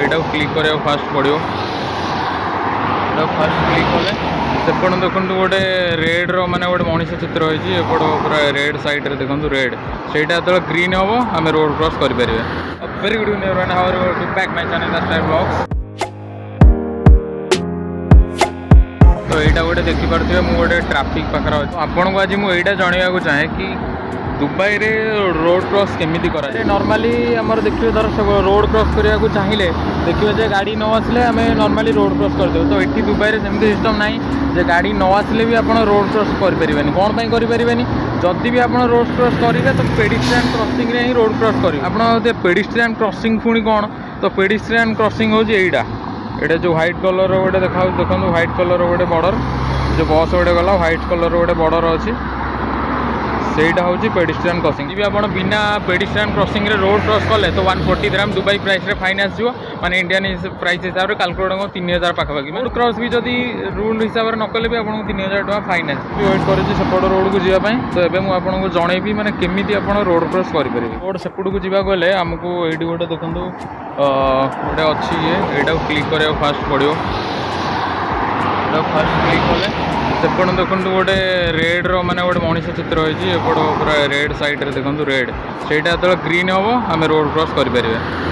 यहाँ क्लिक करा फास्ट पड़ो फास्ट क्लिक कले सेपट देखो गोटे रेड माने गोटे मनीष चित्र होती एपट पूरा रेड साइड रे देखो रेड से ग्रीन हम आम रोड क्रॉस करें। Very good evening how are you back my channel lifestyle vlogs. तो यहाँ गोटे देखिपे मुझे ट्राफिक पाखे अच्छे आपन को आज मुझे जनवाक चाहे कि दुबई रे रोड क्रॉस केमिति कराए। नॉर्मली आमर देखिए धर सब रोड क्रॉस करने को चाहिए देखिए जे गाड़ी न आसले आम नॉर्मली रोड क्रॉस करदे। तो ये दुबई रे सेमती सिस्टम ना जे गाड़ी न आसले भी आप रोड क्रॉस करें कौन पर करें जदि भी आप रोड क्रॉस करेंगे तो पेडिस्ट्रियन क्रॉसिंग रे ही रोड क्रॉस करेंगे। आप पेडिस्ट्रियन क्रॉसिंग पुणी कौन तो पेडिस्ट्रियन क्रॉसिंग हूँ यहाँ जो व्हाइट कलर गोटे देखा देखो व्हाइट कलर गोटे बॉर्डर जो बस गोटे गला व्हाइट कलर गोटे बॉर्डर अच्छी सेटा हूँ पेडिस्ट्रियन क्रॉसिंग। भी आप बिना पेडिस्ट्रियन क्रॉसिंग रे रोड क्रॉस कले तो 140 ग्राम दुबई प्राइस रे फाइन आसो माने इंडियन प्राइस हिसाब से कैलकुलेट हो 3000 पाखापाखि। रोड क्रॉस भी जदि रूल हिसाब से नकले भी आपको 3000 टका फाइन आस वेट कर सेपट रोड को जावाई। तो ये मुझे जनइबी मैंने केमी आप रोड क्रॉस करेंगे। रोड सेपट को जावाक गले आमको ये गोटे देखो गोटे अच्छी ये क्लिक करा फास्ट पड़ो फास्ट क्लिक कले सेपट देखो गोटे रेड माने गोटे मनीष चित्र होती एपट पूरा रेड साइड रे देखो रेड से ग्रीन हम आम रोड क्रॉस करें।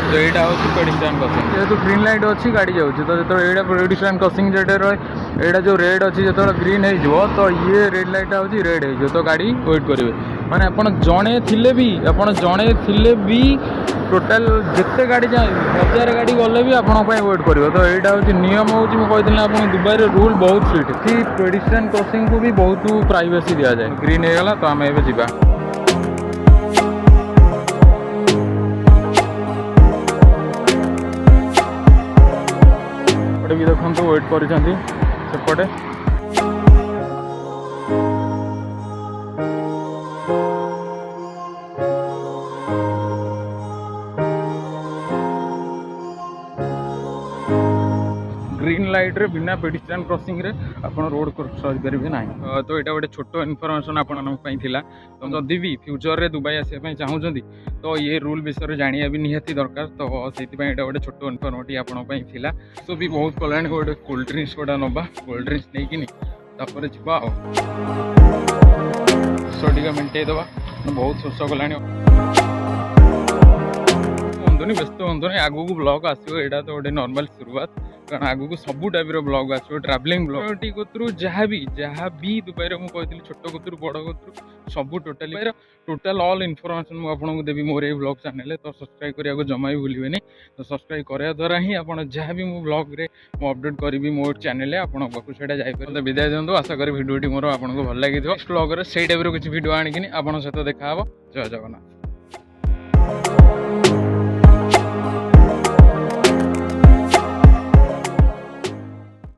तो यहाँ हूँ पेडिस्ट्रियन क्रॉसिंग जेहतु ग्रीन लाइट अच्छी गाड़ी जाऊँगी तो जो यहाँ पेडिस्ट्रियन क्रॉसिंग जेटे रहे यहाँ जो रेड अच्छी जो ग्रीन हो तो ये रेड लाइट हूँ रेड हो तो गाड़ी वेट करेंगे माने आप जड़े थिले भी टोटाल जिते गाड़ी जाए 1000 गाड़ी गले भी आप वेट कर। तो यहाँ हूँ नियम हूँ मुझे आप दुबई रे रूल बहुत स्ट्रिक्ट कि पेडिस्ट्रियन क्रॉसिंग को भी बहुत प्राइवेसी दि जाए। ग्रीन होगा तो आम ए जा भी देखो वेट करपटे ग्रीन लाइट रे बिना पेडिस्ट्रियन क्रॉसिंग रे आपण रोड क्रॉस करेंगे ना। तो यहाँ गोटे छोट इनफॉरमेशन आपंपाई तो जदि भी फ्यूचर रे दुबई आसापी चाहूँगी तो ये रूल विषय जाना भी निहाती दरकार। तो से गोटे छोट इनफॉर्मेटिव आपंपाई तो भी बहुत कला गोटे कोल्ड ड्रिंक्स गोटा नवा कोल्ड ड्रिंक्स नहीं तापर जा शोष टे मेन्टेदवा बहुत शोष कला हूँ व्यस्त हूँ आगू को ब्लॉग आसो यहाँ तो गोटे नॉर्मल शुरुआत कारण आगू को सबू टाइप ब्लॉग आसो ट्रावेलिंग ब्लॉग टी कतरू जहाँ भी दुबई रे मुझे छोट कतरू बड़ कतरू सबू टोटाल ऑल इनफॉरमेशन मुझे देवी मोर ये ब्लॉग चैनल। तो सब्सक्राइब करने को जमा भी भूलें तो सब्सक्राइब करने द्वारा ही आप जहाँ भी ब्लॉग रे अपडेट करी मोर चैनल आपको पाखुटा जापर। विदाय दिखाँ आशा करी भिडियोटी मोर आपको भल लगी नेक्स्ट ब्लॉग रे से टाइप किसी भिडियो आणिकी आप सहित देखा जय जगन्नाथ।